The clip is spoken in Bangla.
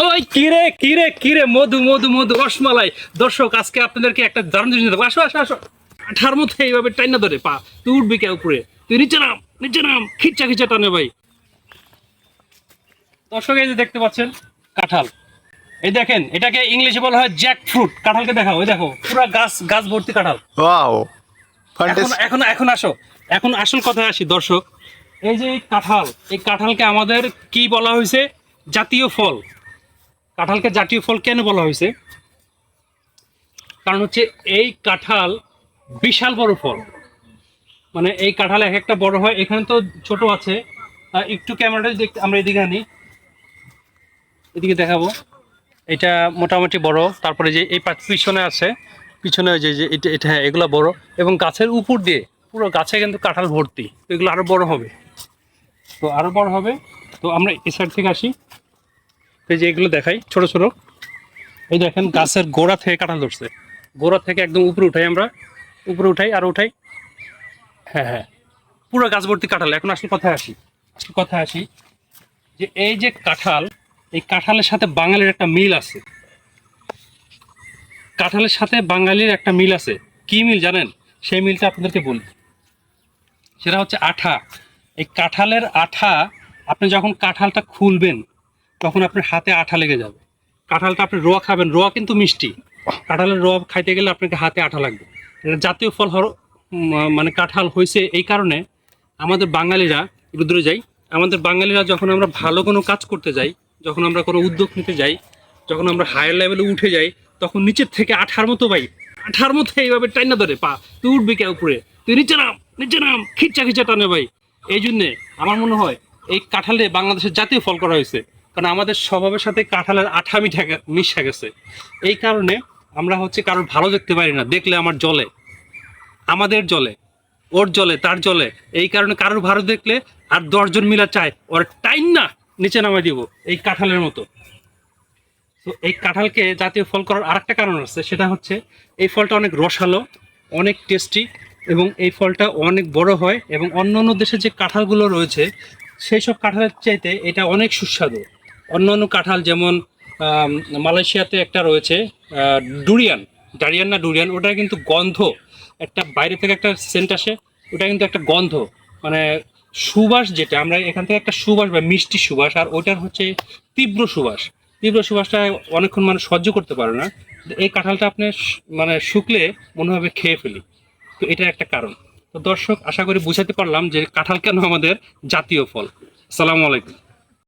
ওই কিরে কিরে কিরে মধু মধু মধু রসমালাই। দর্শক আজকে আপনাদেরকে একটা দারুণ জিনিস দেবো। আসো আসো আসো। আঠার মধ্যে এইভাবে টাইনা ধরে পা, তুই উঠবি কে উপরে, তুই নিচে নাম খিচা খিচা টানে ভাই। দর্শক এই যে দেখতে পাচ্ছেন কাঁঠাল, এই দেখেন এটাকে ইংলিশে বলা হয় জ্যাক ফ্রুট। কাঁঠালকে দেখাও, ওই দেখো পুরো গাছ গাছ ভর্তি কাঁঠাল। ওয়াও এখন এখন এখন আসো, এখন আসল কথায় আসি দর্শক। এই যে এই কাঁঠালকে আমাদের কি বলা হয়েছে? জাতীয় ফল। কাঁঠালকে জাতীয় ফল কেন বলা হয়েছে? কারণ হচ্ছে এই কাঁঠাল বিশাল বড় ফল। মানে এই কাঁঠাল এক একটা বড় হয়। এখানে তো ছোট আছে, একটু ক্যামেরাটা দেখতে আমরা এদিকে আনি, এদিকে দেখাবো। এটা মোটামুটি বড়। তারপরে যে এই পিছনে আছে, পিছনে ওই যে এটা এটা হ্যাঁ, এগুলো বড়। এবং গাছের উপর দিয়ে পুরো গাছে কিন্তু কাঁঠাল ভর্তি। তো এগুলো আরো বড় হবে, তো আরো বড় হবে। তো আমরা এই সাইড থেকে আসি, এই যে এগুলো দেখাই ছোট ছোট। এই দেখেন গাছের গোড়া থেকে কাঁঠাল ধরছে, গোড়া থেকে একদম উপরে উঠাই, আমরা উপরে উঠাই আর উঠাই। হ্যাঁ হ্যাঁ, পুরো গাছ ভর্তি কাঁঠাল। এখন আসলে কথায় আসি যে এই যে কাঁঠাল, এই কাঁঠালের সাথে বাঙালির একটা মিল আছে। কাঁঠালের সাথে বাঙালির একটা মিল আছে। কি মিল জানেন? সেই মিলটা আপনাদেরকে বলি। সেটা হচ্ছে আঠা। এই কাঁঠালের আঠা, আপনি যখন কাঁঠালটা খুলবেন তখন আপনার হাতে আঠা লেগে যাবে। কাঁঠালটা আপনি রোয়া খাবেন, রোয়া কিন্তু মিষ্টি। কাঁঠালের রোয়া খাইতে গেলে আপনাকে হাতে আঠা লাগবে। এটা জাতীয় ফল মানে কাঁঠাল হয়েছে এই কারণে। আমাদের বাঙালিরা, একটু দূরে যাই, আমাদের বাঙালিরা যখন আমরা ভালো কোনো কাজ করতে যাই, যখন আমরা কোনো উদ্যোগ নিতে যাই, যখন আমরা হায়ার লেভেলে উঠে যাই, তখন নিচের থেকে আঠার মতো ভাই, আঠার মতো এইভাবে টাইনা ধরে পা, তুই উঠবি কে উপরে, তুই নিচে নাম খিচা খিচা টানে ভাই। এই জন্যে আমার মনে হয় এই কাঁঠালে বাংলাদেশের জাতীয় ফল করা হয়েছে। কারণ আমাদের স্বভাবের সাথে কাঁঠালের আঠা মিশা গেছে। এই কারণে আমরা হচ্ছে কারোর ভালো দেখতে পারি না, দেখলে আমার জ্বলে, আমাদের জ্বলে, ওর জ্বলে, তার জ্বলে। এই কারণে কারোর ভালো দেখলে আর 10 জন মিলা চায় ওর টাইম না নিচে নামাই দিব, এই কাঁঠালের মতো। তো এই কাঁঠালকে জাতীয় ফল করার আরেকটা কারণ আছে, সেটা হচ্ছে এই ফলটা অনেক রসালো, অনেক টেস্টি, এবং এই ফলটা অনেক বড় হয়। এবং অন্য অন্য দেশে যে কাঁঠালগুলো রয়েছে সেই সব কাঁঠালের চাইতে এটা অনেক সুস্বাদু। অন্য অন্য কাঁঠাল যেমন মালয়েশিয়াতে একটা রয়েছে ডুরিয়ান, ওটা কিন্তু গন্ধ, একটা বাইরে থেকে একটা সেন্ট আসে, ওটা কিন্তু একটা গন্ধ, মানে সুবাস, যেটা আমরা এখান থেকে একটা সুবাস বা মিষ্টি সুবাস, আর ওটার হচ্ছে তীব্র সুবাস। তীব্র সুবাসটা অনেকক্ষণ মানুষ সহ্য করতে পারে না। এই কাঁঠালটা আপনি মানে শুকলে মনে হবে খেয়ে ফেলি। তো এটা একটা কারণ। তো দর্শক, আশা করি বুঝাতে পারলাম যে কাঁঠাল কেন আমাদের জাতীয় ফল। আসসালামু আলাইকুম।